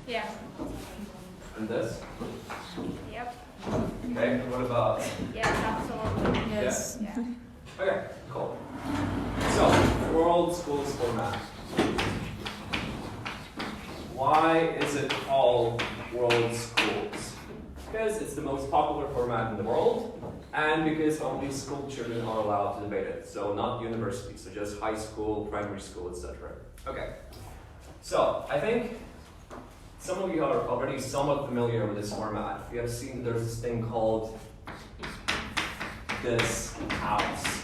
Yeah. And this? Yep. Okay, and what about? Yes, absolutely. Yes. Yeah. Okay, cool. So, world schools format. Why is it called world schools? Because it's the most popular format in the world, and because only school children are allowed to debate it. So not universities, so just high school, primary school, etc. Okay. So I think some of you are already somewhat familiar with this format. You have seen there's this thing called this house.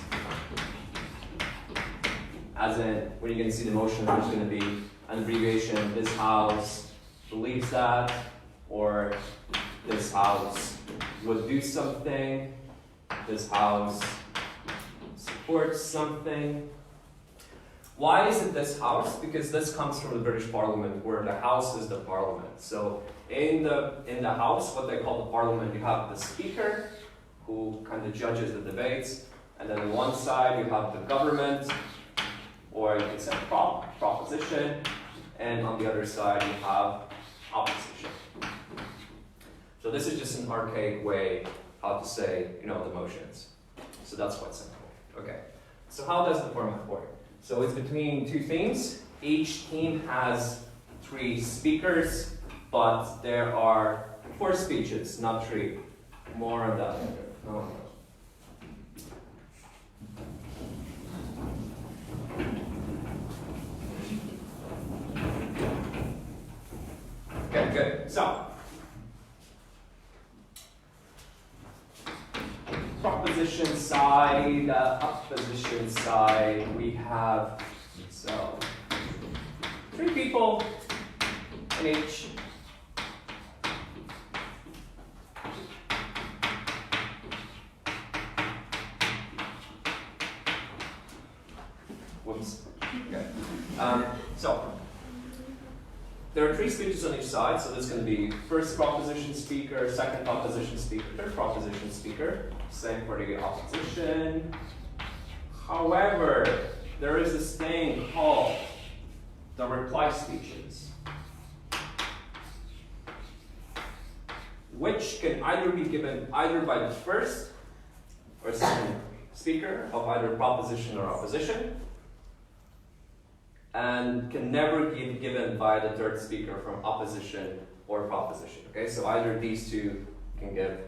As in, when you're going to see the motion, there's going to be an abbreviation, this house believes that, or this house would do something, this house supports something. Why is it this house? Because this comes from the British Parliament, where the house is the Parliament. So in the house, what they call the Parliament, you have the speaker, who kind of judges the debates, and then on one side you have the government, or you can say proposition, and on the other side you have opposition. So this is just an archaic way how to say, the motions. So that's quite simple. Okay. So how does the format work? So it's between two themes. Each theme has 3 speakers, but there are 4 speeches, not 3. More on that later. No. Okay, good. So, proposition side, opposition side, we have, 3 people in each. Whoops. Okay. So, there are 3 speeches on each side, so there's going to be first proposition speaker, second proposition speaker, third proposition speaker. Same for the opposition. However, there is this thing called the reply speeches, which can either be given either by the first or second speaker of either proposition or opposition, and can never be given by the third speaker from opposition or proposition. Okay, so either these 2 can give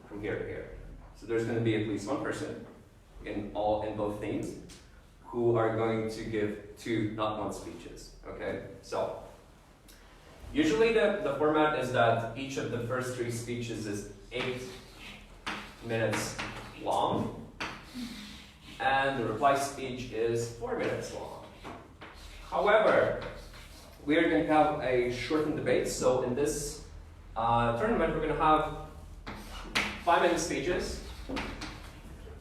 from here to here. So there's going to be at least one person in both themes who are going to give 2 not 1 speeches. Okay, so usually the format is that each of the first 3 speeches is 8 minutes long, and the reply speech is 4 minutes long. However, we are going to have a shortened debate. So in this tournament, we're going to have 5-minute speeches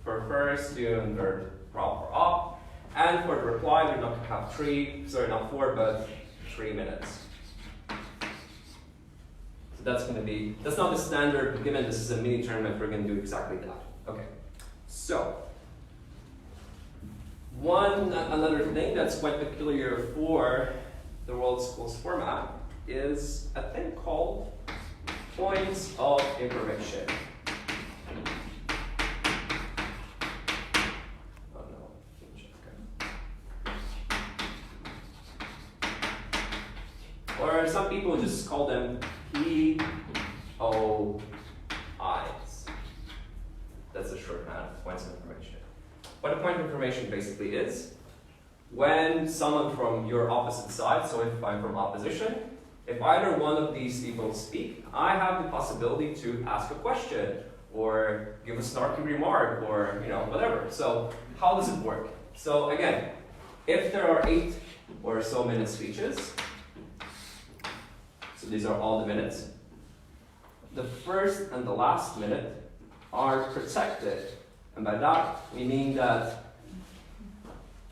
for first, 2, and third prop or op. And for the reply, we're not going to have not 4, but 3 minutes. So that's not the standard, but given this is a mini tournament, we're going to do exactly that. Okay, so another thing that's quite peculiar for the World Schools format is a thing called points of information. Oh no, okay. Or some people just call them POIs. That's a shorthand of points of information. What a point of information basically is, when someone from your opposite side, so if I'm from opposition, if either one of these people speak, I have the possibility to ask a question, or give a snarky remark, or whatever. So how does it work? So again, if there are 8 or so minute speeches, so these are all the minutes, the first and the last minute are protected. And by that, we mean that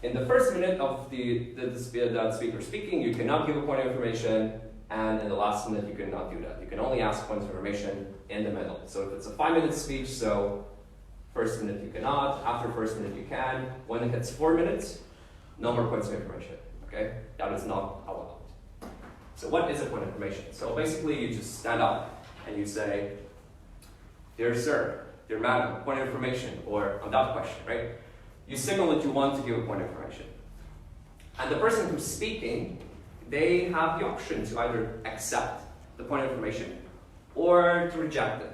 in the first minute of that speaker speaking, you cannot give a point of information, and in the last minute, you cannot do that. You can only ask points of information in the middle. So if it's a 5-minute speech, so first minute you cannot, after first minute you can. When it hits 4 minutes, no more points of information. Okay? That is not allowed. So what is a point of information? So basically you just stand up and you say, dear sir, dear madam, point of information, or on that question, right? You signal that you want to give a point of information. And the person who's speaking, they have the option to either accept the point of information or to reject it.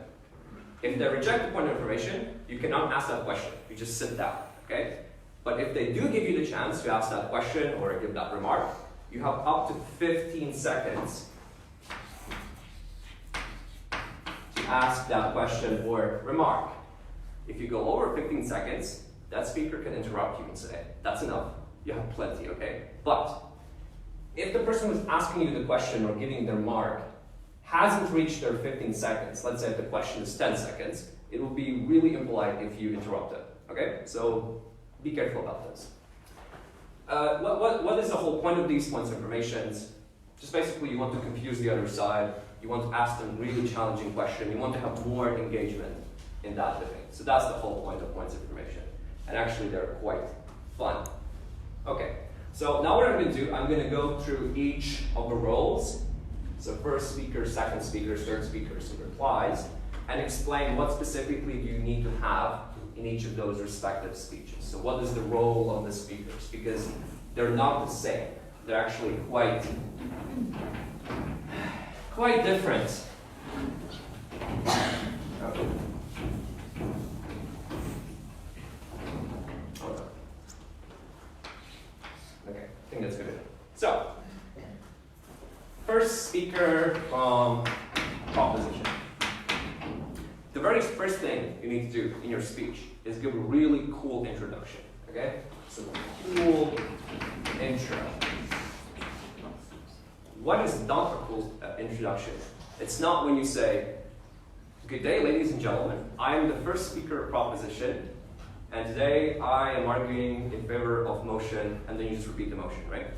If they reject the point of information, you cannot ask that question. You just sit down, okay? But if they do give you the chance to ask that question or give that remark, you have up to 15 seconds to ask that question or remark. If you go over 15 seconds, that speaker can interrupt you and say, that's enough, you have plenty, okay? But if the person who's asking you the question or giving the remark hasn't reached their 15 seconds, let's say if the question is 10 seconds, it will be really impolite if you interrupt it, okay? So be careful about this. What is the whole point of these points of information? Just basically you want to confuse the other side, you want to ask them really challenging questions, you want to have more engagement in that debate. So that's the whole point of points of information. And actually they're quite fun. Okay, so now what I'm going to do, I'm going to go through each of the roles. So first speaker, second speaker, third speaker, so replies, and explain what specifically do you need to have in each of those respective speeches. So what is the role of the speakers? Because they're not the same. They're actually quite different. Okay. Okay, I think that's good. So, first speaker from proposition. The very first thing you need to do in your speech is give a really cool introduction, okay? So, cool intro. What is not a cool introduction? It's not when you say, good day, ladies and gentlemen, I am the first speaker of proposition, and today I am arguing in favor of motion, and then you just repeat the motion, right?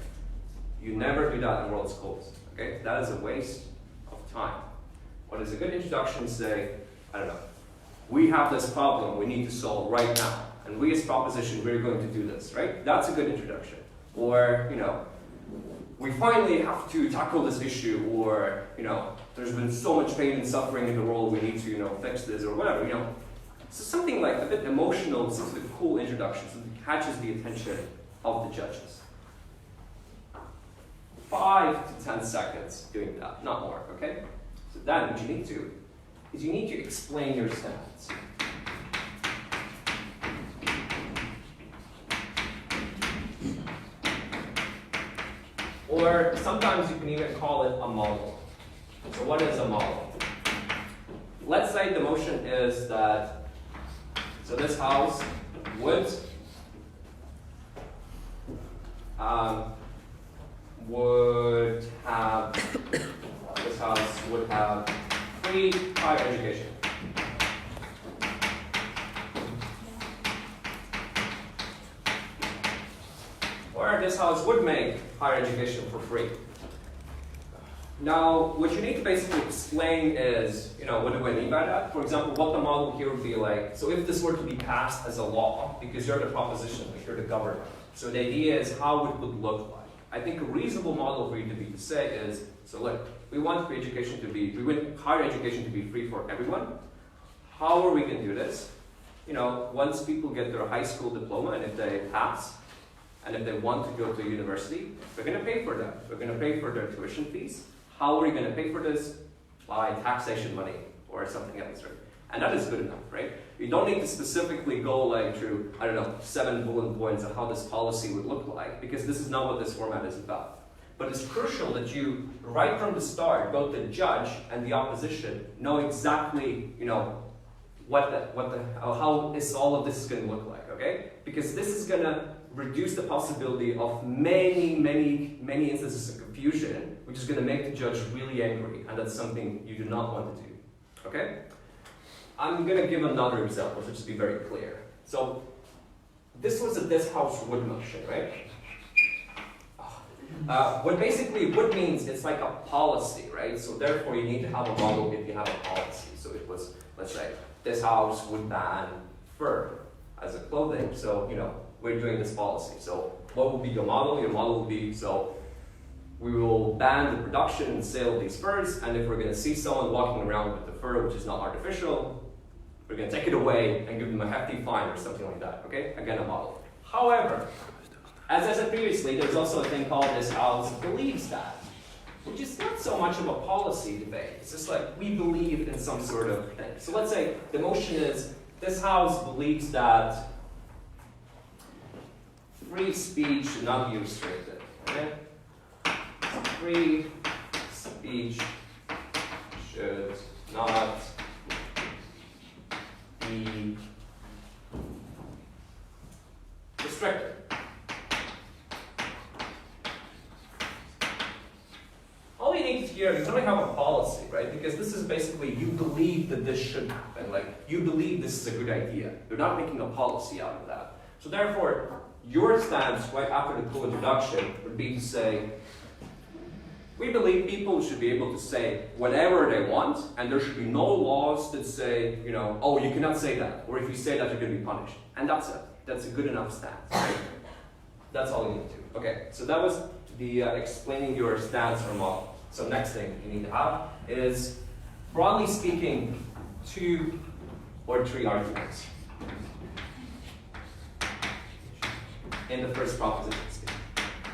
You never do that in world schools, okay? That is a waste of time. What is a good introduction? Say, I don't know, we have this problem we need to solve right now, and we as proposition, we're going to do this, right? That's a good introduction. Or, you know, we finally have to tackle this issue, or, you know, there's been so much pain and suffering in the world, we need to, you know, fix this, or whatever, you know. So something like a bit emotional, something a cool introduction, something that catches the attention of the judges. 5 to 10 seconds doing that, not more, okay? So then what you need to do is you need to explain your stance. Or sometimes you can even call it a model. So what is a model? Let's say the motion is that, so this house would have free higher education. Or this house would make higher education for free. Now, what you need to basically explain is, you know, what do I mean by that? For example, what the model here would be like. So if this were to be passed as a law, because you're the proposition, like you're the government. So the idea is how it would look like. I think a reasonable model for you to say is, so look, we want higher education to be free for everyone. How are we going to do this? You know, once people get their high school diploma, and if they pass, and if they want to go to a university, we're going to pay for that. We're going to pay for their tuition fees. How are we going to pay for this? By taxation money or something else, right? And that is good enough, right? You don't need to specifically go like through, I don't know, 7 bullet points of how this policy would look like, because this is not what this format is about. But it's crucial that you, right from the start, both the judge and the opposition know exactly, you know, how all of this is going to look like, okay? Because this is going to reduce the possibility of many instances of confusion, which is going to make the judge really angry, and that's something you do not want to do, okay? I'm going to give another example, so just to be very clear. So, this was this house would motion, right? What basically would means it's like a policy, right? So therefore you need to have a model if you have a policy. So it was, let's say, this house would ban fur as a clothing. So, you know, we're doing this policy. So what would be your model? Your model would be, so we will ban the production and sale of these furs, and if we're going to see someone walking around with the fur which is not artificial, we're going to take it away and give them a hefty fine or something like that, okay? Again, a model. However, as I said previously, there's also a thing called this house believes that, which is not so much of a policy debate. It's just like we believe in some sort of thing. So let's say the motion is, this house believes that free speech should not be restricted, okay? Free speech should not be restricted. All you need here is only have a policy, right? Because this is basically you believe that this should happen. Like you believe this is a good idea. You're not making a policy out of that. So therefore, your stance right after the cool introduction would be to say, we believe people should be able to say whatever they want, and there should be no laws that say, you know, oh, you cannot say that, or if you say that, you're going to be punished. And that's it. That's a good enough stance, right? That's all you need to do. Okay, so that was the explaining your stance or model. So next thing you need to have is, broadly speaking, 2 or 3 arguments in the first proposition state.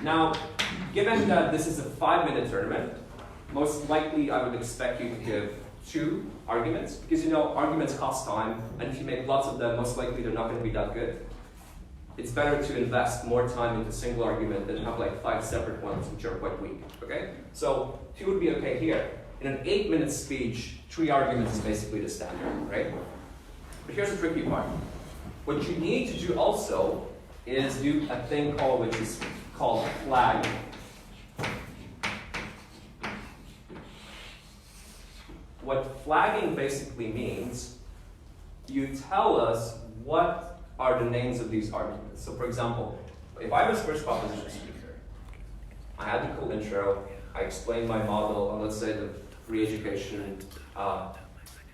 Now, given that this is a 5-minute tournament, most likely I would expect you to give 2 arguments, because you know arguments cost time, and if you make lots of them, most likely they're not going to be that good. It's better to invest more time into a single argument than have like 5 separate ones which are quite weak, okay? So 2 would be okay here. In an 8-minute speech, 3 arguments is basically the standard, right? But here's the tricky part. What you need to do also is do a thing which is called flagging. What flagging basically means, you tell us what are the names of these arguments. So for example, if I was first proposition speaker, I had the cool intro, I explained my model on, let's say, the free education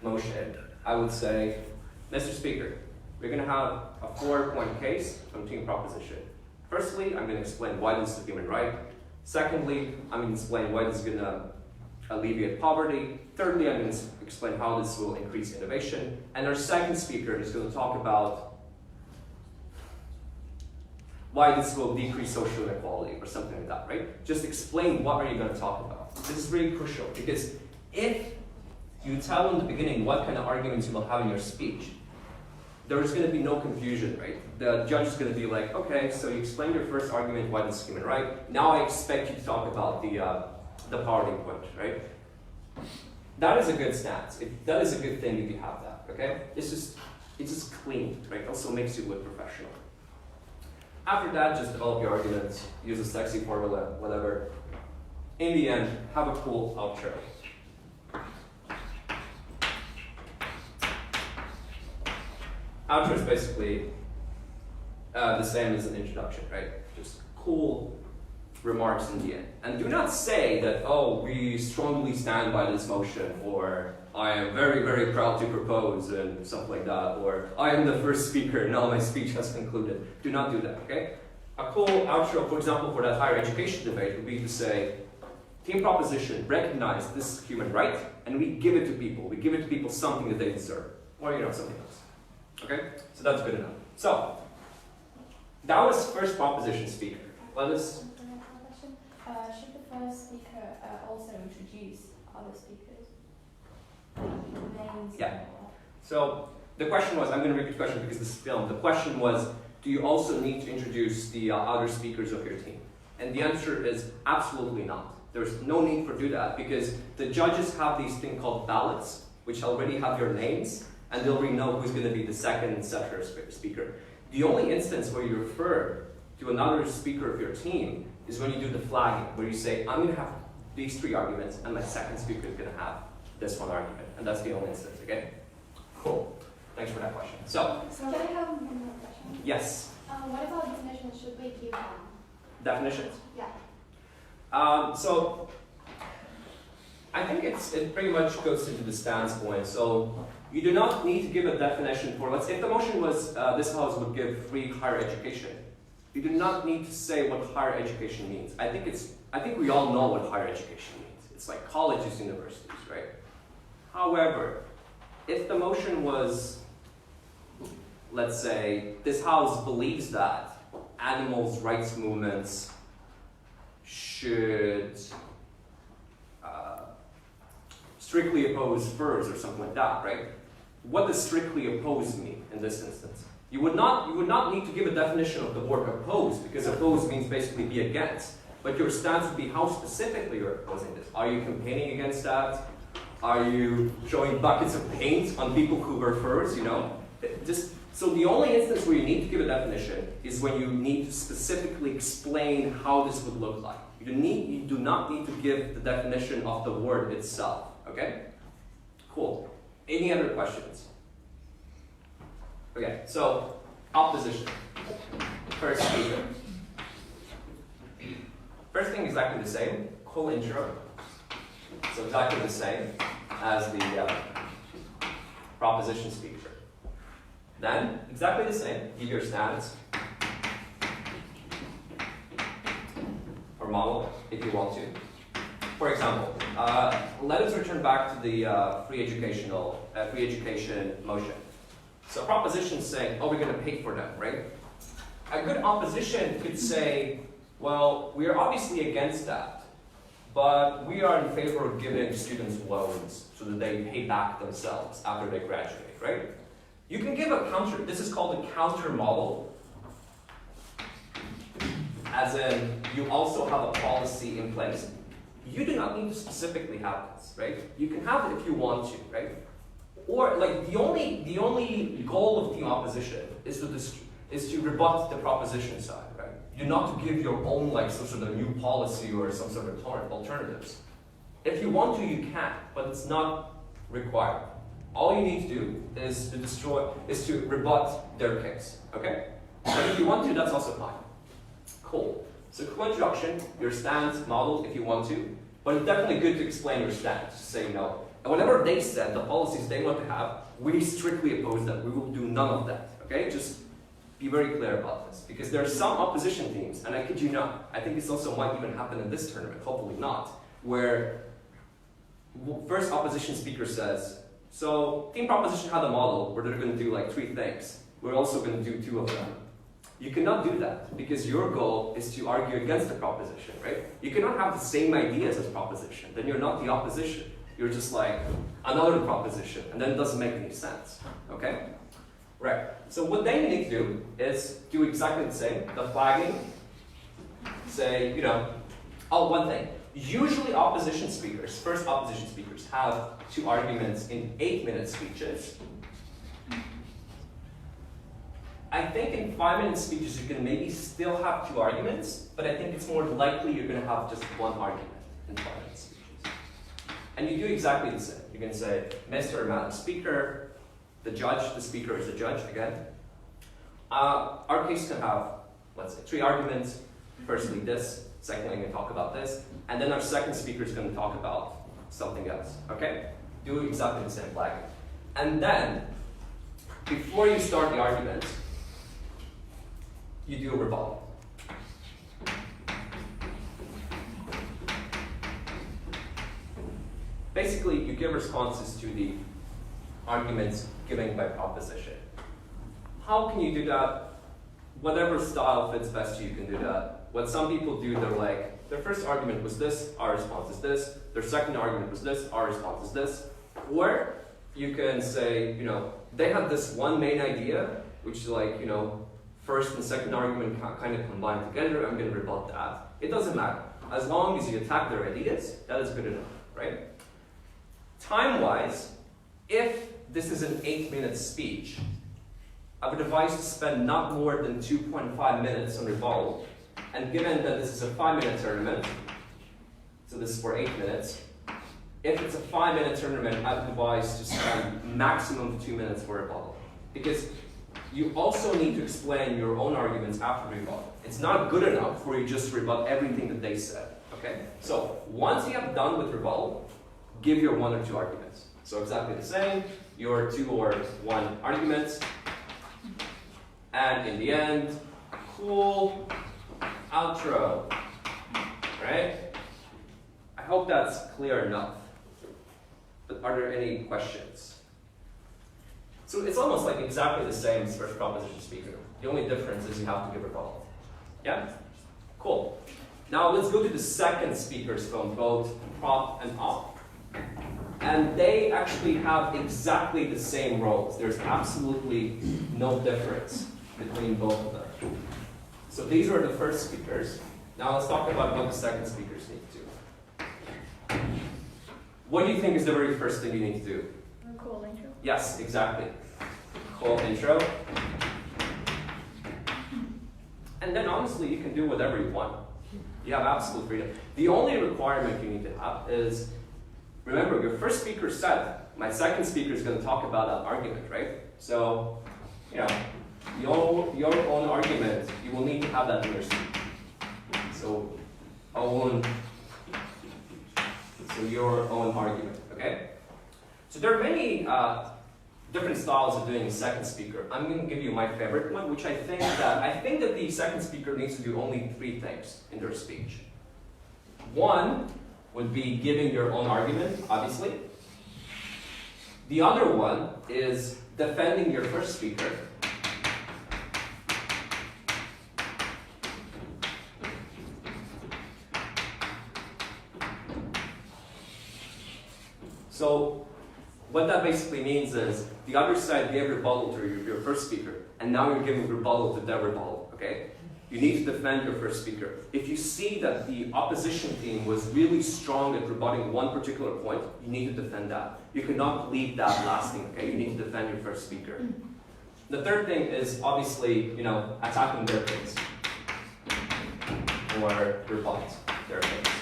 motion, I would say, Mr. Speaker, we're going to have a 4-point case from team proposition. Firstly, I'm going to explain why this is a human right. Secondly, I'm going to explain why this is going to alleviate poverty. Thirdly, I'm going to explain how this will increase innovation. And our second speaker is going to talk about why this will decrease social inequality or something like that, right? Just explain what are you going to talk about. This is really crucial because if you tell in the beginning what kind of arguments you will have in your speech, there's going to be no confusion, right? The judge is going to be like, okay, so you explained your first argument, why this is human right. Now I expect you to talk about the poverty point, right? That is a good stance. That is a good thing if you have that, okay? It's just clean, right? Also makes you look professional. After that, just develop your arguments, use a sexy formula, whatever. In the end, have a cool outro. Outro is basically the same as an introduction, right? Just cool remarks in the end. And do not say that, oh, we strongly stand by this motion, or I am very, very proud to propose, and something like that, or I am the first speaker, now my speech has concluded. Do not do that, okay? A cool outro, for example, for that higher education debate would be to say, team proposition, recognize this is human right, and we give it to people. We give it to people something that they deserve, or something else. Okay? So that's good enough. So, that was first proposition speaker. Let us... Should the first speaker also introduce other speakers? Names? Yeah. So, the question was, I'm going to repeat the question because this is filmed. The question was, do you also need to introduce the other speakers of your team? And the answer is absolutely not. There's no need for do that because the judges have these thing called ballots, which already have your names, and they'll already know who's going to be the second and second speaker. The only instance where you refer to another speaker of your team is when you do the flagging, where you say, I'm going to have these 3 arguments, and my second speaker is going to have this one argument. And that's the only instance, okay? Cool. Thanks for that question. So can I have one more question? Yes. What about definitions? Should we give them? Definitions? Yeah. So I think it pretty much goes into the stance point. So you do not need to give a definition for, let's say if the motion was this house would give free higher education, you do not need to say what higher education means. I think it's I think we all know what higher education means. It's like colleges, universities, right? However, if the motion was, let's say, this house believes that animals' rights movements should strictly oppose furs or something like that, right? What does strictly oppose mean in this instance? You would not need to give a definition of the word oppose, because oppose means basically be against. But your stance would be how specifically you're opposing this. Are you campaigning against that? Are you showing buckets of paint on people who wear furs, you know? So the only instance where you need to give a definition is when you need to specifically explain how this would look like. You do not need to give the definition of the word itself, okay? Cool. Any other questions? Okay, so opposition. First speaker. First thing exactly the same, cool intro. So exactly the same as the proposition speaker. Then, exactly the same, give your stance or model if you want to. For example, let us return back to the free education motion. So proposition saying, oh, we're going to pay for them, right? A good opposition could say, well, we are obviously against that, but we are in favor of giving students loans so that they pay back themselves after they graduate, right? You can give a counter. This is called a counter model. As in, you also have a policy in place. You do not need to specifically have this, right? You can have it if you want to, right? Or like the only goal of the opposition is to rebut the proposition side, right? You're not to give your own like some sort of new policy or some sort of alternatives. If you want to, you can, but it's not required. All you need to do is to rebut their case, okay? But if you want to, that's also fine. Cool. So cool introduction, your stance, model if you want to, but it's definitely good to explain your stance, to say no. And whatever they said, the policies they want to have, we strictly oppose them. We will do none of that, okay? Just be very clear about this, because there are some opposition teams, and I kid you not, I think this also might even happen in this tournament, hopefully not, where first opposition speaker says, so team proposition had a model where they're going to do like 3 things. We're also going to do 2 of them. You cannot do that because your goal is to argue against the proposition, right? You cannot have the same ideas as proposition. Then you're not the opposition. You're just like another proposition, and then it doesn't make any sense, okay? Right, so what they need to do is do exactly the same. The flagging, say, you know, oh, one thing. Usually opposition speakers, first opposition speakers, have 2 arguments in 8-minute speeches. I think in 5-minute speeches you can maybe still have 2 arguments, but I think it's more likely you're going to have just 1 argument in 5-minute speeches. And you do exactly the same. You can say, Mr. or Madam Speaker, the judge, the speaker is the judge, again. Our case can have, let's say, 3 arguments. Firstly this, secondly I'm going to talk about this, and then our second speaker is going to talk about something else, okay? Do exactly the same flagging. And then, before you start the argument, you do a rebuttal. Basically, you give responses to the arguments given by proposition. How can you do that? Whatever style fits best to you, you can do that. What some people do, they're like, their first argument was this, our response is this. Their second argument was this, our response is this. Or you can say, you know, they had this one main idea, which is like, you know, first and second argument kind of combined together. I'm going to rebut that. It doesn't matter. As long as you attack their ideas, that is good enough, right? Time-wise, if this is an 8-minute speech, I would advise to spend not more than 2.5 minutes on rebuttal. And given that this is a 5-minute tournament, so this is for 8 minutes, if it's a 5-minute tournament, I would advise to spend maximum of 2 minutes for rebuttal. Because you also need to explain your own arguments after rebuttal. It's not good enough for you just to rebut everything that they said, okay? So once you have done with rebuttal, give your 1 or 2 arguments. So exactly the same, your 2 or 1 arguments. And in the end, cool outro, right? hope that's clear enough. But are there any questions? So it's almost like exactly the same as first proposition speaker. The only difference is you have to give rebuttal. Yeah? Cool. Now let's go to the second speakers from both prop and op. And they actually have exactly the same roles. There's absolutely no difference between both of them. So these are the first speakers. Now let's talk about what the second speakers need to do. What do you think is the very first thing you need to do? A cool intro. Yes, exactly. Cool intro. And then honestly, you can do whatever you want. You have absolute freedom. The only requirement you need to have is, remember, your first speaker said, my second speaker is going to talk about that argument, right? So, you know, your own argument, you will need to have that in your speech. So your own argument, okay? So there are many different styles of doing a second speaker. I'm going to give you my favorite one, which I think that the second speaker needs to do only 3 things in their speech. One would be giving your own argument, obviously. The other one is defending your first speaker. So what that basically means is the other side gave rebuttal to your first speaker, and now you're giving rebuttal to their rebuttal, okay? You need to defend your first speaker. If you see that the opposition team was really strong at rebutting one particular point, you need to defend that. You cannot leave that lasting, okay? You need to defend your first speaker. The third thing is obviously, you know, attacking their case or rebut their case.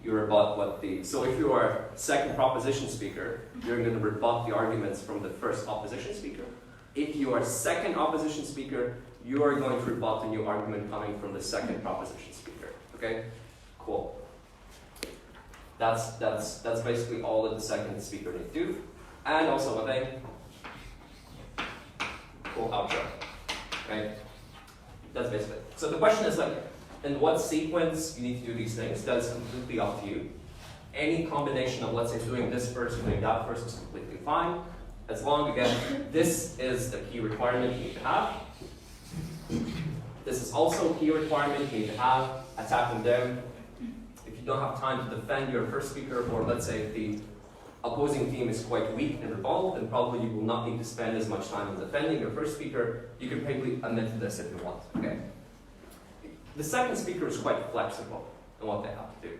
You rebut what the, so if you are second proposition speaker, you're going to rebut the arguments from the first opposition speaker. If you are second opposition speaker, you are going to rebut the new argument coming from the second proposition speaker. Okay? Cool. That's basically all that the second speaker needs to do. And also one thing. Cool outro. Okay? That's basically it. So the question is like, in what sequence you need to do these things, that's completely up to you. Any combination of, let's say, doing this first, doing that first is completely fine. As long, again, this is the key requirement you need to have. This is also a key requirement you need to have, attacking them. If you don't have time to defend your first speaker, or let's say if the opposing team is quite weak in rebuttal, then probably you will not need to spend as much time on defending your first speaker. You can probably omit this if you want, okay? The second speaker is quite flexible in what they have to do.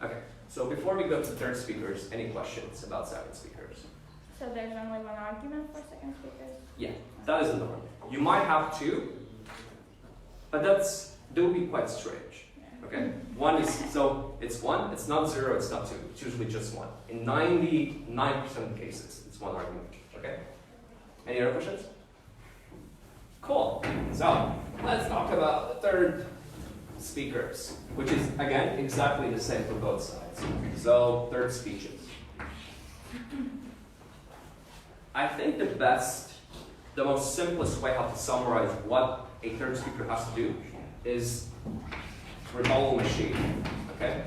Okay, so before we go to the third speakers, any questions about second speakers? So there's only one argument for second speakers? Yeah, that is the norm. You might have 2, but they will be quite strange. Okay, one is, so it's 1, it's not 0, it's not 2, it's usually just 1. In 99% of the cases, it's 1 argument. Okay? Any other questions? Cool. So let's talk about the third speakers, which is, again, exactly the same for both sides. So third speeches. I think the most simplest way how to summarize what a third speaker has to do is rebuttal machine. Okay?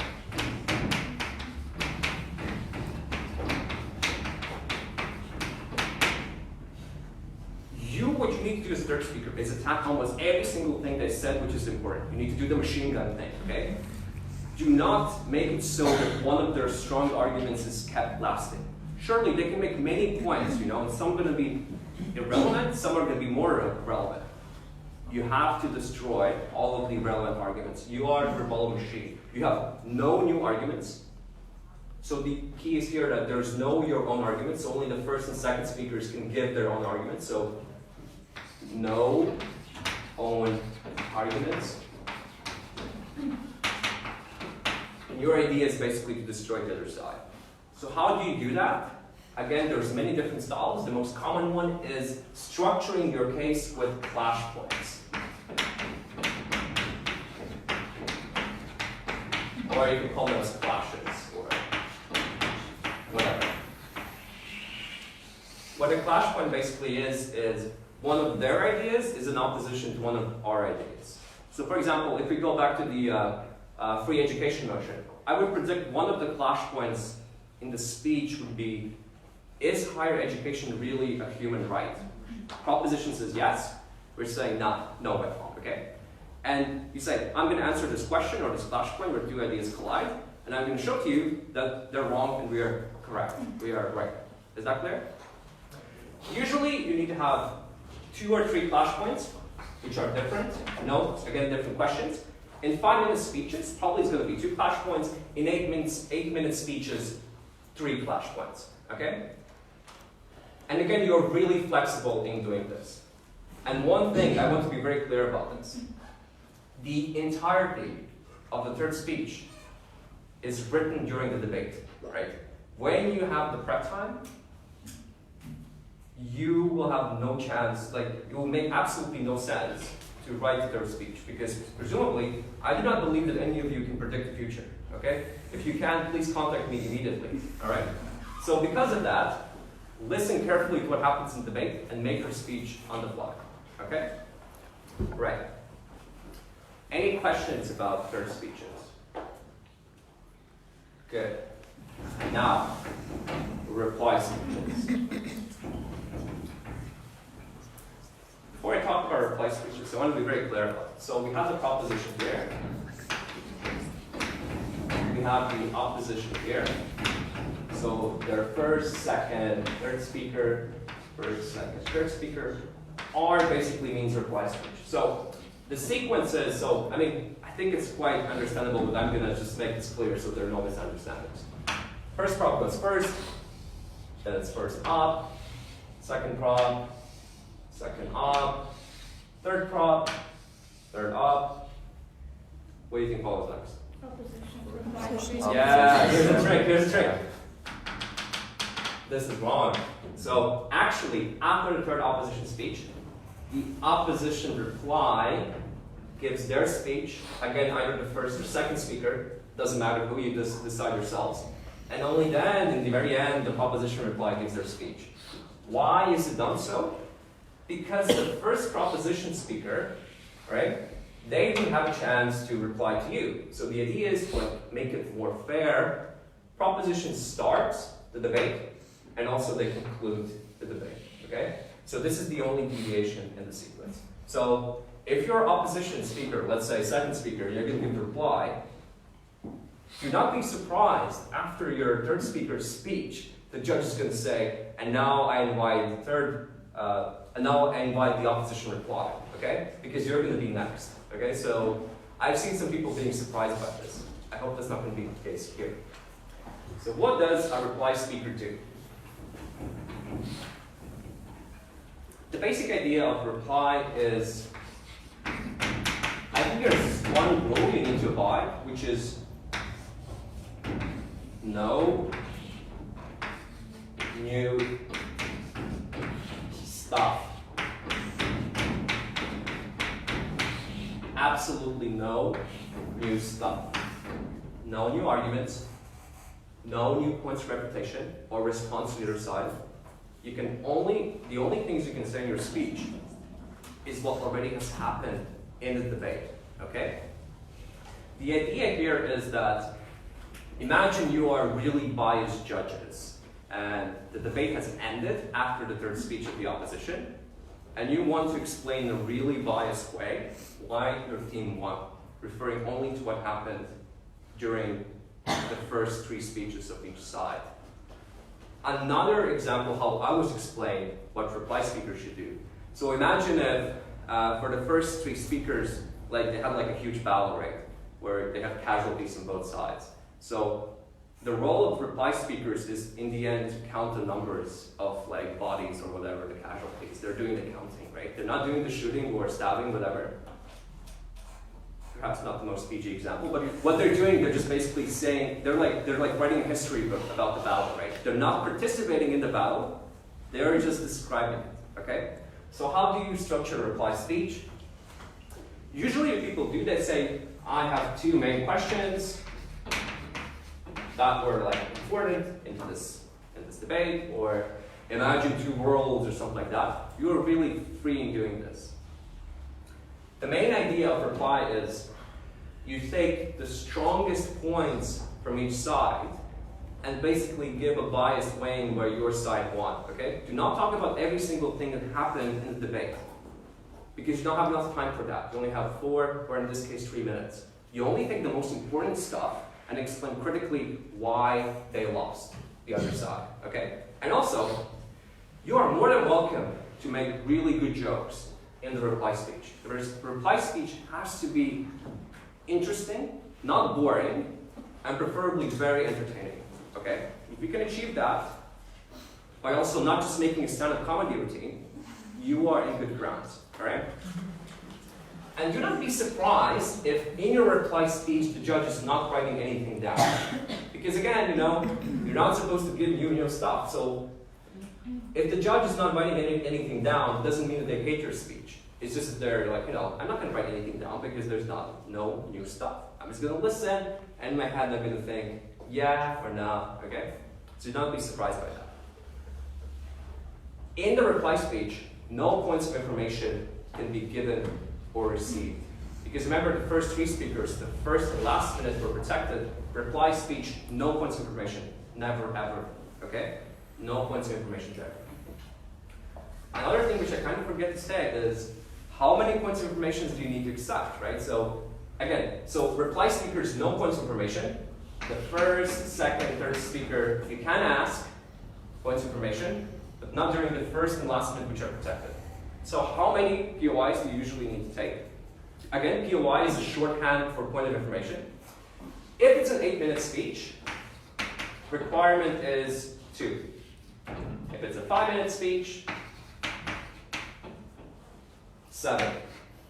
What you need to do as a third speaker is attack almost every single thing they said, which is important. You need to do the machine gun thing, okay? Do not make it so that one of their strong arguments is kept lasting. Surely they can make many points, you know, and some are going to be irrelevant, some are going to be more relevant. You have to destroy all of the irrelevant arguments. You are a rebuttal machine. You have no new arguments. So the key is here that there's no your own arguments. So only the first and second speakers can give their own arguments. So no own arguments. And your idea is basically to destroy the other side. So how do you do that? Again, there's many different styles. The most common one is structuring your case with clash points. Or you can call them as clashes, or whatever. What a clash point basically is one of their ideas is in opposition to one of our ideas. So for example, if we go back to the free education motion, I would predict one of the clash points in the speech would be, is higher education really a human right? Proposition says yes, we're saying no by default, okay? And you say, I'm going to answer this question or this clash point where two ideas collide, and I'm going to show to you that they're wrong and we are correct. We are right. Is that clear? Usually you need to have 2 or 3 clash points, which are different. No, again, different questions. In 5-minute speeches, probably it's going to be 2 clash points. In 8-minute speeches, 3 clash points. Okay? And again, you're really flexible in doing this. And one thing, I want to be very clear about this. The entirety of the third speech is written during the debate, right? When you have the prep time, you will have no chance, like, it will make absolutely no sense to write the third speech, because presumably, I do not believe that any of you can predict the future, okay? If you can, please contact me immediately, all right? So because of that, listen carefully to what happens in debate and make your speech on the fly, okay? Right. Any questions about third speeches? Good. Now, reply speeches. Before I talk about reply speeches, I want to be very clear about it. So we have the proposition here. We have the opposition here. So their first, second, third speaker, first, second, third speaker, R basically means reply speech. So the sequence is, I think it's quite understandable, but I'm going to just make this clear so there are no misunderstandings. First prop goes first, then it's first up, second prop, second up, third prop, third up. What do you think follows next? Opposition. Yeah, here's the trick, This is wrong. So actually, after the third opposition speech, the opposition reply gives their speech, again, either the first or second speaker, doesn't matter who you decide yourselves. And only then, in the very end, the proposition reply gives their speech. Why is it done so? Because the first proposition speaker, right, they didn't have a chance to reply to you. So the idea is to make it more fair. Proposition starts the debate, and also they conclude the debate, okay? So this is the only deviation in the sequence. So if you're opposition speaker, let's say second speaker, you're going to give the reply, do not be surprised after your third speaker's speech, the judge is going to say, and now I invite the opposition reply, okay? Because you're going to be next, okay? So I've seen some people being surprised by this. I hope that's not going to be the case here. So what does a reply speaker do? The basic idea of reply is, I think there's one rule you need to abide, which is no new stuff. Absolutely no new stuff. No new arguments, no new points of refutation or response to either side. The only things you can say in your speech is what already has happened in the debate, okay? The idea here is that, imagine you are really biased judges, and the debate has ended after the third speech of the opposition, and you want to explain in a really biased way why your team won, referring only to what happened during the first 3 speeches of each side. Another example how I was explained what reply speakers should do. So imagine if for the first 3 speakers, they have a huge battle, right? Where they have casualties on both sides. So the role of reply speakers is in the end to count the numbers of bodies or whatever, the casualties. They're doing the counting, right? They're not doing the shooting or stabbing, whatever. Perhaps not the most PG example, but what they're doing, they're just basically saying, they're like writing a history book about the battle, right? They're not participating in the battle, they're just describing it, okay? So how do you structure a reply speech? Usually what people do, they say, I have 2 main questions that were important in this debate, or imagine 2 worlds or something like that. You are really free in doing this. The main idea of reply is, you take the strongest points from each side and basically give a biased weighing where your side won, okay? Do not talk about every single thing that happened in the debate, because you don't have enough time for that. You only have 4, or in this case 3 minutes. You only take the most important stuff and explain critically why they lost the other side, okay? And also, you are more than welcome to make really good jokes in the reply speech. The reply speech has to be interesting, not boring, and preferably very entertaining, okay? If you can achieve that by also not just making a stand-up comedy routine, you are in good grounds, all right? And do not be surprised if in your reply speech the judge is not writing anything down. Because again, you're not supposed to give your stuff. So if the judge is not writing anything down, it doesn't mean that they hate your speech. It's just that they're like, I'm not going to write anything down because there's no new stuff. I'm just going to listen, and in my head I'm going to think, yeah or no, okay? So do not be surprised by that. In the reply speech, no points of information can be given or received. Because remember, the first 3 speakers, the first and last minute were protected. Reply speech, no points of information. Never, ever. Okay? No points of information there. Another thing which I kind of forget to say is, how many points of information do you need to accept, right? So, again, reply speakers, no points of information. The first, second, third speaker, you can ask points of information, but not during the first and last minute, which are protected. So how many POIs do you usually need to take? Again, POI is a shorthand for point of information. If it's an 8-minute speech, requirement is 2. If it's a 5-minute speech, 7.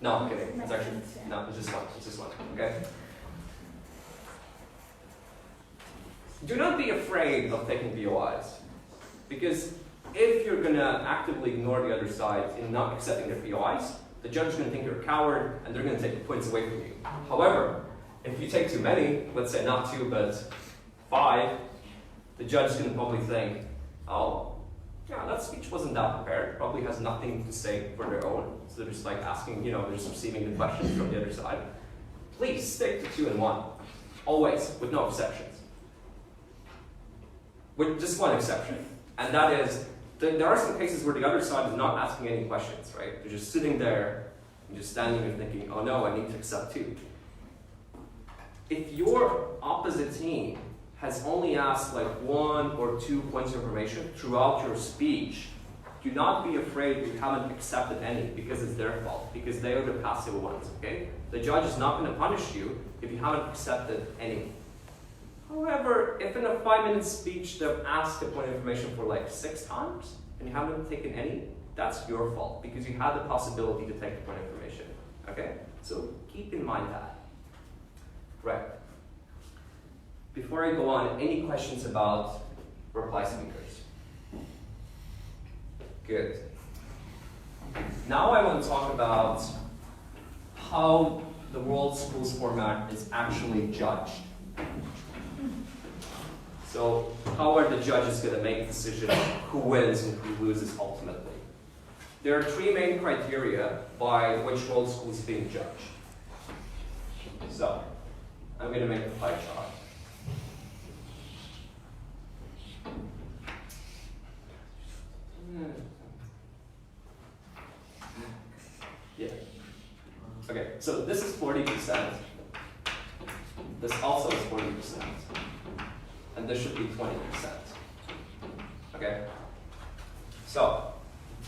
No, I'm kidding. It's actually, no, it's just 1. It's just 1, okay? Do not be afraid of taking POIs, because if you're going to actively ignore the other side in not accepting their POIs, the judge is going to think you're a coward and they're going to take the points away from you. However, if you take too many, let's say not 2 but 5, the judge is going to probably think, oh, yeah, that speech wasn't that prepared, probably has nothing to say for their own. So they're just like asking, they're just receiving the questions from the other side. Please stick to 2 and 1. Always, with no exceptions. With just one exception. And that is, there are some cases where the other side is not asking any questions, right? They're just sitting there, and just standing and thinking, oh no, I need to accept 2. If your opposite team has only asked like 1 or 2 points of information throughout your speech, do not be afraid you haven't accepted any, because it's their fault, because they are the passive ones, okay? The judge is not going to punish you if you haven't accepted any. However, if in a 5-minute speech they've asked a point of information for like 6 times and you haven't taken any, that's your fault, because you had the possibility to take the point of information. Okay? So keep in mind that. Right. Before I go on, any questions about reply speakers? Good. Now I want to talk about how the World Schools format is actually judged. So how are the judges going to make a decision on who wins and who loses ultimately? There are 3 main criteria by which World School is being judged. So I'm going to make a pie chart. Yeah. Okay, so this is 40%. This also is 40%. And this should be 20%. Okay? So,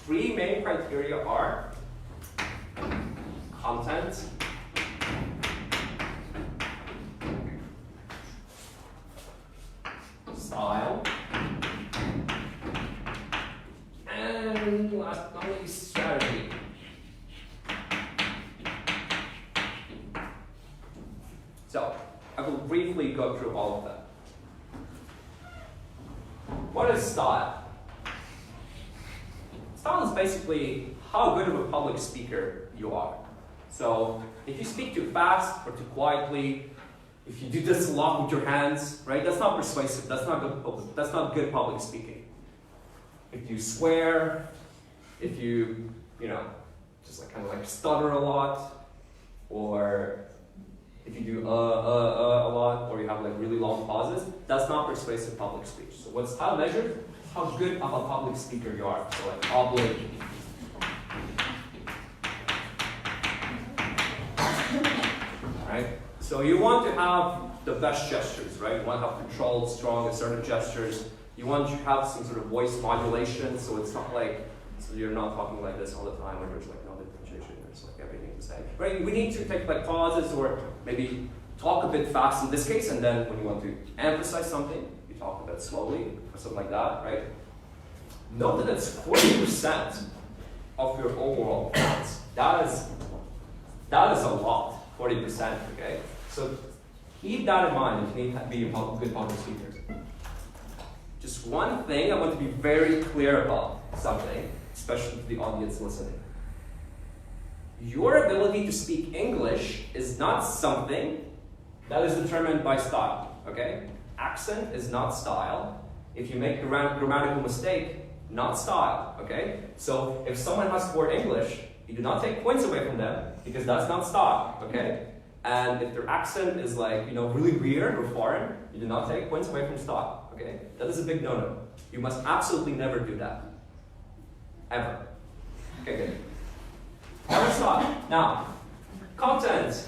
3 main criteria are content, style, and last but not least, strategy. So, I will briefly go through all of them. What is style? Style is basically how good of a public speaker you are. So if you speak too fast or too quietly, if you do this a lot with your hands, right? That's not persuasive. That's not good public speaking. If you swear, if you, just like kind of like stutter a lot, or if you do a lot, or you have like really long pauses, that's not persuasive public speech. So what's how measured? How good of a public speaker you are. So like public. Alright? So you want to have the best gestures, right? You want to have controlled, strong, assertive gestures. You want to have some sort of voice modulation, so it's not like, so you're not talking like this all the time, where there's like no differentiation, there's like everything to say. Right? We need to take like pauses, or maybe talk a bit fast in this case, and then when you want to emphasize something, you talk a bit slowly, or something like that, right? Note that it's 40% of your overall points. That is a lot, 40%, okay? So keep that in mind if you need to be a good public speaker. Just one thing, I want to be very clear about something, especially to the audience listening. Your ability to speak English is not something that is determined by style, okay? Accent is not style. If you make a grammatical mistake, not style, okay? So if someone has poor English, you do not take points away from them, because that's not style, okay? And if their accent is like, really weird or foreign, you do not take points away from style, okay? That is a big no-no. You must absolutely never do that. Ever. Okay, good. Never stop. Now, content.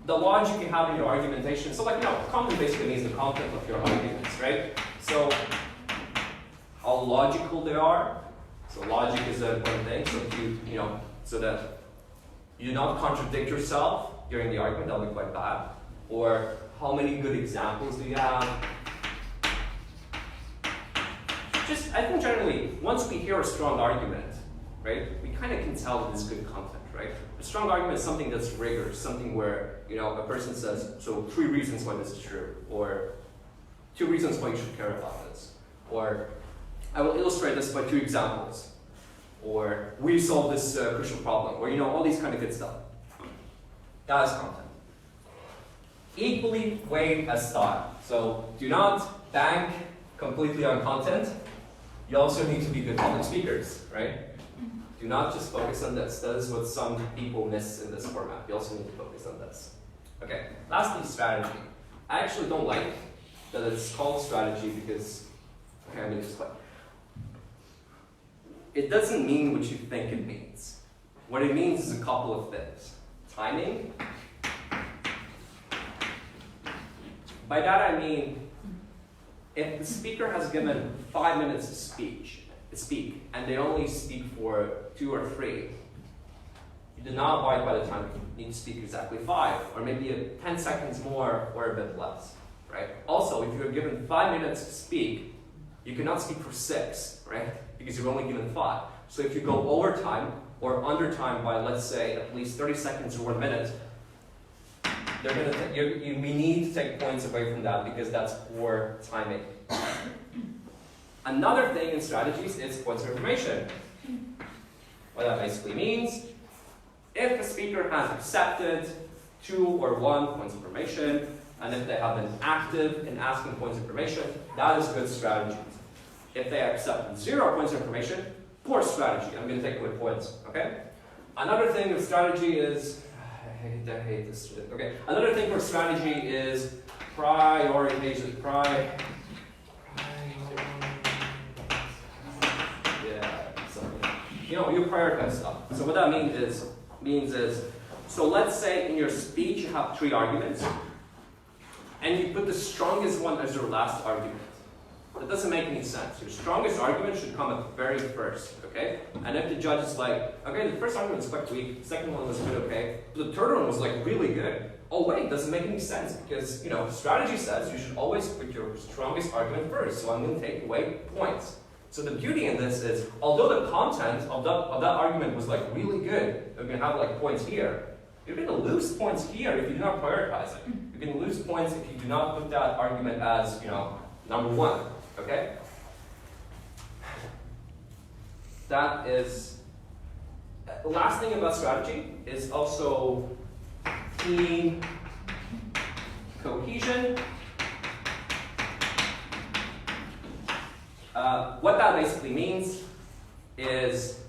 The logic you have in your argumentation. So content basically means the content of your arguments, right? So, how logical they are. So logic is an important thing. So if so that you do not contradict yourself during the argument, that'll be quite bad. Or how many good examples do you have? I think generally, once we hear a strong argument, right, we kind of can tell that it's good content, right? A strong argument is something that's rigorous, something where, a person says, so 3 reasons why this is true, or 2 reasons why you should care about this, or I will illustrate this by 2 examples, or we solve this crucial problem, or all these kind of good stuff. That is content. Equally weighed as style. So do not bank completely on content. You also need to be good public speakers, right? Do not just focus on this. That is what some people miss in this format. You also need to focus on this. Okay, lastly, strategy. I actually don't like that it's called strategy because, it doesn't mean what you think it means. What it means is a couple of things. Timing. By that I mean, if the speaker has given 5 minutes to speak, and they only speak for 2 or 3, you do not abide by the time. You need to speak exactly 5, or maybe 10 seconds more, or a bit less, right? Also, if you're given 5 minutes to speak, you cannot speak for 6, right? Because you're only given 5. So if you go over time, or under time by, let's say, at least 30 seconds or 1 minute, we need to take points away from that because that's poor timing. Another thing in strategies is points of information. What that basically means, if a speaker has accepted 2 or 1 points of information, and if they have been active in asking points of information, that is good strategy. If they accept 0 points of information, poor strategy. I'm going to take away points, okay? Another thing with strategy is, I hate this. Okay. Another thing for strategy is prioritization. You prioritize stuff. So what that means is, so let's say in your speech you have 3 arguments, and you put the strongest one as your last argument. That doesn't make any sense. Your strongest argument should come at the very first, okay? And if the judge is like, okay, the first argument was quite weak, the second one was a bit okay, but the third one was like really good. Oh wait, doesn't make any sense because, strategy says you should always put your strongest argument first, so I'm going to take away points. So the beauty in this is, although the content of that argument was like really good, you're going to have like points here, you're going to lose points here if you do not prioritize it. You're going to lose points if you do not put that argument as, number 1. Okay? That is, the last thing about strategy is also team cohesion. What that basically means is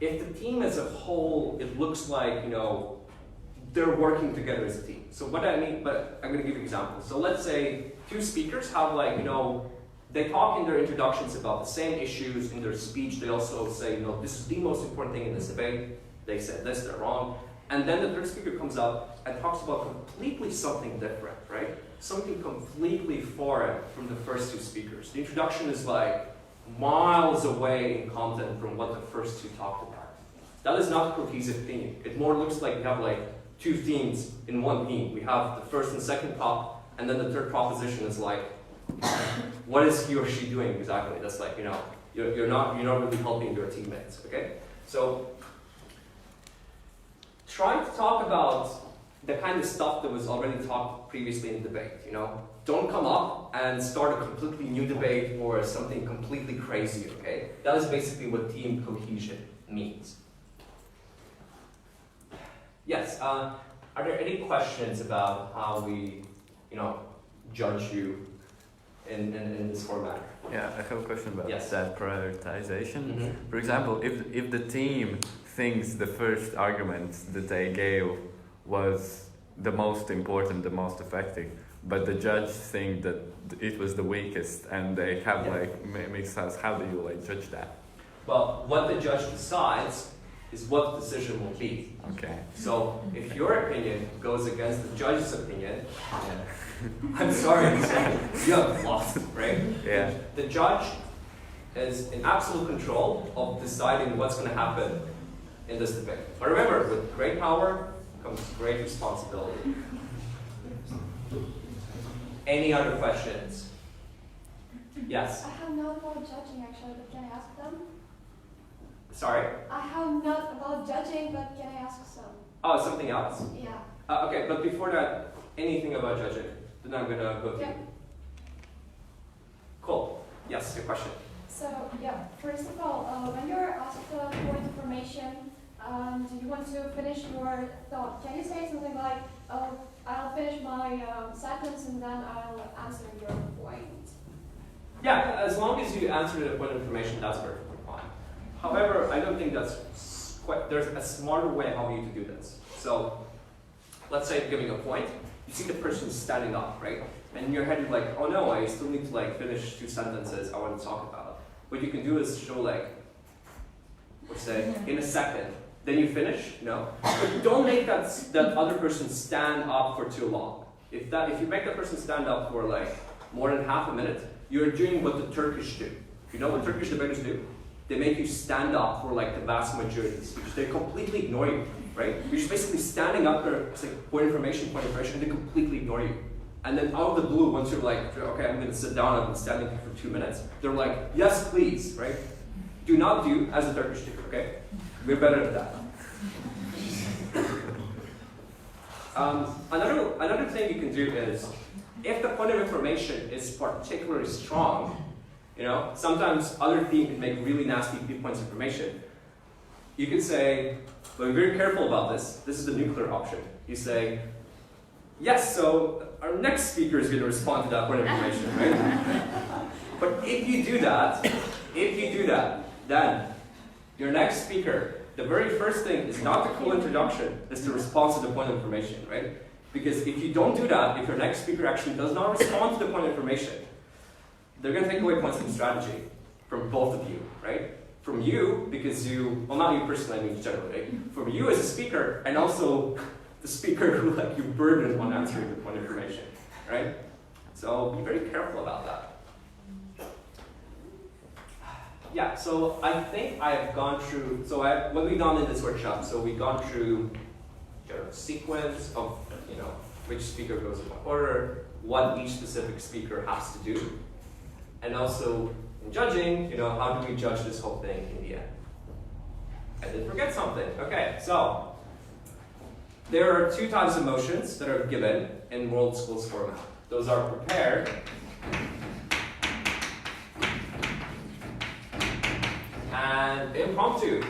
if the team as a whole, it looks like, you know, they're working together as a team. So what I mean, but I'm going to give you examples. So let's say two speakers have like, you know, they talk in their introductions about the same issues. In their speech, they also say, you know, this is the most important thing in this debate. They said this, they're wrong. And then the third speaker comes up and talks about completely something different, right? Something completely foreign from the first two speakers. The introduction is like miles away in content from what the first two talked about. That is not a cohesive theme. It more looks like we have like two themes in one theme. We have the first and second prop, and then the third proposition is like, what is he or she doing exactly? That's like, you know, you're not really helping your teammates, okay? So try to talk about the kind of stuff that was already talked previously in the debate, you know? Don't come up and start a completely new debate or something completely crazy, okay? That is basically what team cohesion means. Yes, are there any questions about how we, you know, judge you in this format? Yeah, I have a question about Yes. that prioritization. Mm-hmm. For example, if the team thinks the first argument that they gave was the most important, the most effective, but the judge think that it was the weakest, and they have like mixed us, how do you like judge that? Well, what the judge decides is what the decision will be. Okay. So if your opinion goes against the judge's opinion, I'm sorry to say, you have lost, right? Yeah. The judge is in absolute control of deciding what's going to happen in this debate. But remember, with great power comes great responsibility. Any other questions? Yes? I have not about judging actually, but can I ask them? Sorry? I have not about judging, but can I ask some? Oh, something else? Yeah. Okay, but before that, anything about judging? Then I'm going to go through. Yeah. Cool. Yes, your question. So, yeah, first of all, when you're asked for information, do you want to finish your thought? Can you say something like, oh, I'll finish my sentence and then I'll answer your point? Yeah, as long as you answer the point of information, that's perfectly fine. However, I don't think that's quite, there's a smarter way how you to do this. So, let's say you're giving a point, you see the person standing up, right? And in your head you're like, oh no, I still need to like finish two sentences I want to talk about. What you can do is show like, or say, in a second, then you finish, no? But don't make that other person stand up for too long. If you make that person stand up for like more than half a minute, you're doing what the Turkish do. You know what Turkish debaters do? They make you stand up for like the vast majority of the speech. They completely ignore you, right? You're just basically standing up there, it's like point information, and they completely ignore you. And then out of the blue, once you're like, okay, I'm gonna sit down, I've been standing here for 2 minutes, they're like, yes, please, right? Do not do as the Turkish do, okay? We're better at that. Another thing you can do is, if the point of information is particularly strong, you know, sometimes other team can make really nasty points of information. You could say, but be very careful about this. This is the nuclear option. You say, yes, so our next speaker is going to respond to that point of information, right? But if you do that, then your next speaker, the very first thing is not the cool introduction, it's the response to the point of information, right? Because if you don't do that, if your next speaker actually does not respond to the point of information, they're going to take away points of strategy from both of you, right? From you, because you, well, not you personally, I mean generally, right? From you as a speaker, and also the speaker who like you burden on answering the point of information, right? So be very careful about that. Yeah, so I think I have gone through, what we've done in this workshop, so we've gone through the sequence of, you know, which speaker goes in what order, what each specific speaker has to do, and also in judging, you know, how do we judge this whole thing in the end? I did forget something. Okay, so there are two types of motions that are given in World Schools format. Those are prepared and impromptu.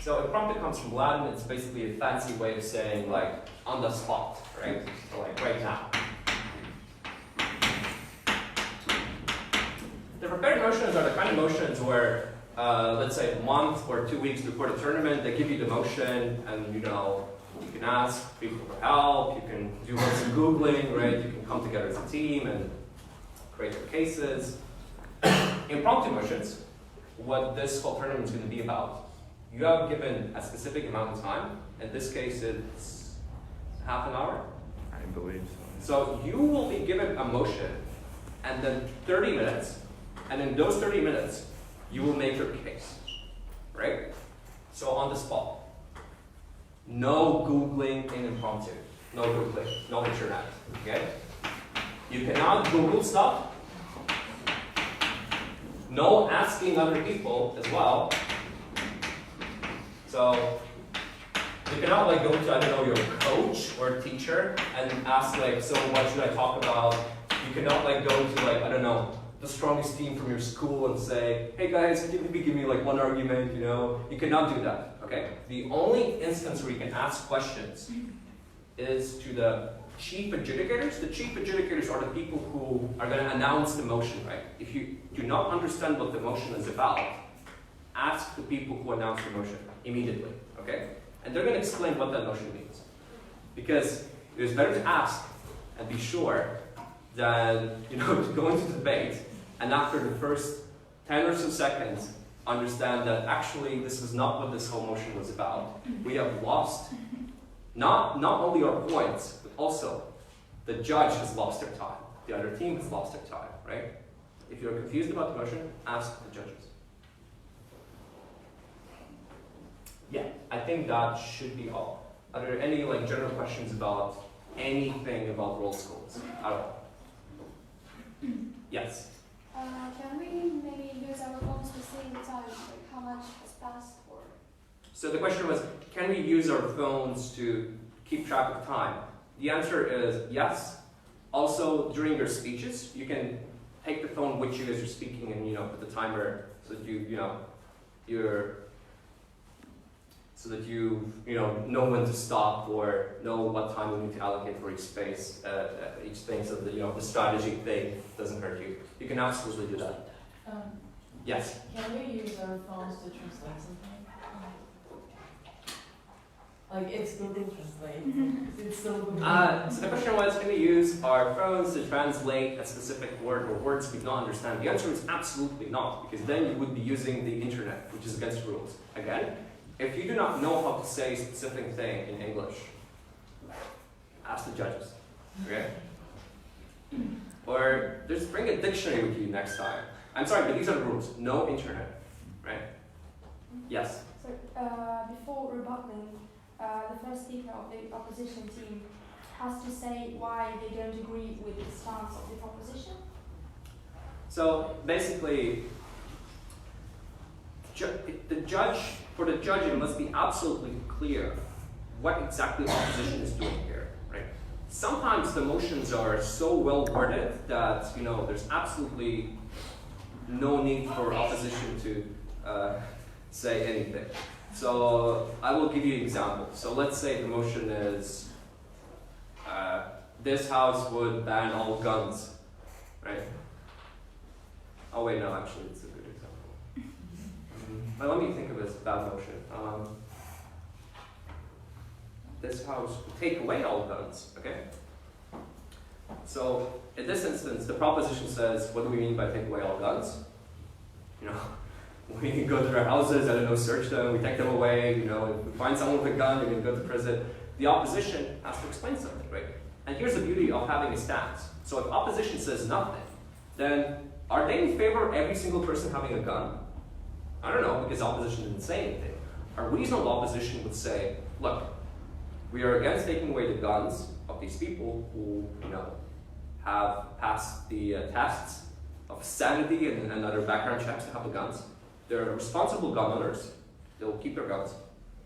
So impromptu comes from Latin. It's basically a fancy way of saying like on the spot, right? So like right now. The prepared motions are the kind of of motions where, let's say a month or 2 weeks before the tournament, they give you the motion, and you can ask people for help, you can do some Googling, right? You can come together as a team and create your cases. Impromptu motions, what this whole tournament is going to be about. You have given a specific amount of time. In this case, it's half an hour. I believe so. So you will be given a motion, and then 30 minutes, and in those 30 minutes, you will make your case, right? So on the spot. No Googling in impromptu. No Googling, no internet, okay? You cannot Google stuff. No asking other people as well. So you cannot like go to, I don't know, your coach or teacher and ask like, so what should I talk about? You cannot like go to like, I don't know, the strongest team from your school and say, hey guys, can you maybe give me like one argument, you know? You cannot do that, okay? The only instance where you can ask questions is to the chief adjudicators. The chief adjudicators are the people who are going to announce the motion, right? If you do not understand what the motion is about, ask the people who announce the motion immediately, okay? And they're going to explain what that motion means. Because it is better to ask and be sure than, to go into debate and after the first 10 or so seconds understand that actually this is not what this whole motion was about. We have lost not only our points, but also the judge has lost their time. The other team has lost their time, right? If you're confused about the motion, ask the judges. Yeah, I think that should be all. Are there any general questions about anything about world schools at all? Yes? Can we maybe use our phones to see the time, like how much has passed or? So the question was, can we use our phones to keep track of time? The answer is yes. Also, during your speeches, you can take the phone with you as you're speaking and, put the timer so that you know when to stop or know what time you need to allocate for each space, so that, the strategy thing doesn't hurt you. You can absolutely do that. Yes? Can we use our phones to translate something? Like, it's Google Translate. It's so good. So the question was, can we use our phones to translate a specific word or words we don't understand? The answer is absolutely not, because then you would be using the internet, which is against rules. Again, if you do not know how to say a specific thing in English, ask the judges, okay? Or just bring a dictionary with you next time. I'm sorry, but these are the rules. No internet, right? Yes? So, before rebutting, the first speaker of the opposition team has to say why they don't agree with the stance of the proposition. So basically, for the judge, it must be absolutely clear what exactly opposition is doing here, right? Sometimes the motions are so well worded that there's absolutely no need for opposition to say anything. So I will give you an example. So let's say the motion is this house would ban all guns, right? Oh wait, no, actually it's a good example. But let me think of this bad motion. This house would take away all guns, okay? So in this instance, the proposition says, what do we mean by take away all guns? We go to their houses, search them, we take them away, if we find someone with a gun, you're going to go to prison. The opposition has to explain something, right? And here's the beauty of having a stance. So if opposition says nothing, then are they in favor of every single person having a gun? I don't know, because opposition didn't say anything. A reasonable opposition would say, look, we are against taking away the guns of these people who, have passed the tests of sanity and other background checks to have the guns. They're responsible gun owners. They'll keep their guns.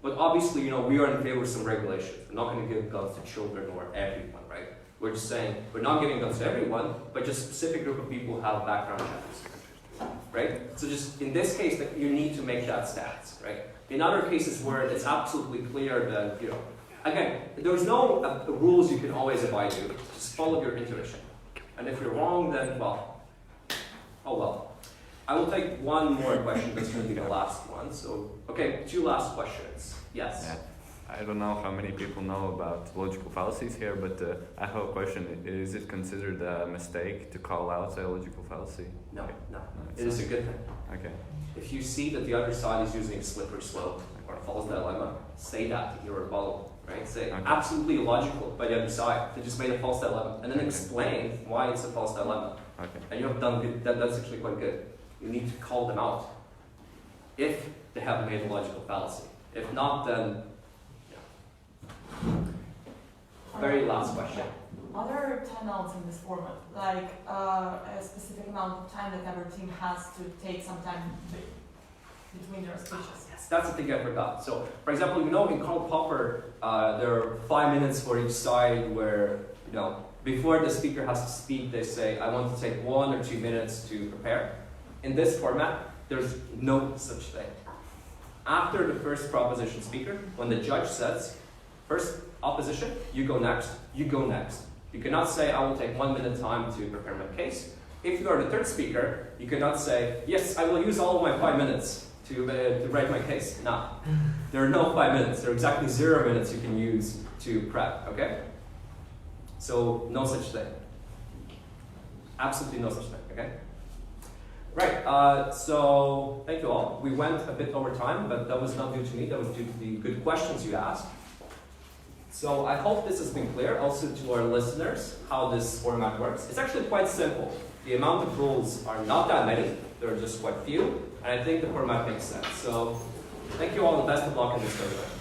But obviously, we are in favor of some regulations. We're not going to give guns to children or everyone, right? We're just saying, we're not giving guns to everyone, but just a specific group of people who have background checks, right? So just in this case, you need to make that stance, right? In other cases where it's absolutely clear that, again, there's no rules you can always abide to. Just follow your intuition. And if you're wrong, then, well, oh well. I will take one more question. That's going to be the last one. So, okay, 2 last questions. Yes. Yeah. I don't know how many people know about logical fallacies here, but I have a question. Is it considered a mistake to call out a logical fallacy? No, Okay. no. it's It is not. a good thing. Okay. If you see that the other side is using a slippery slope or a false dilemma, say that in your rebuttal, right? Say Okay. absolutely illogical by the other side. They just made a false dilemma, and then explain why it's a false dilemma. Okay. And you have done good. That's actually quite good. You need to call them out if they have made a logical fallacy. If not, then very last question. Are there timeouts in this format? Like a specific amount of time that every team has to take some time between their speeches? Yes, that's the thing I forgot. So, for example, in Karl Popper, there are 5 minutes for each side where, before the speaker has to speak, they say, I want to take 1 or 2 minutes to prepare. In this format, there's no such thing. After the first proposition speaker, when the judge says, first opposition, you go next, you go next. You cannot say, I will take 1 minute time to prepare my case. If you are the third speaker, you cannot say, yes, I will use all of my 5 minutes to write my case. No. There are no 5 minutes. There are exactly 0 minutes you can use to prep, okay? So, no such thing. Absolutely no such thing, okay? Right, so thank you all. We went a bit over time, but that was not due to me, that was due to the good questions you asked. So I hope this has been clear also to our listeners how this format works. It's actually quite simple. The amount of rules are not that many, there are just quite few, and I think the format makes sense. So thank you all and best of luck in this program.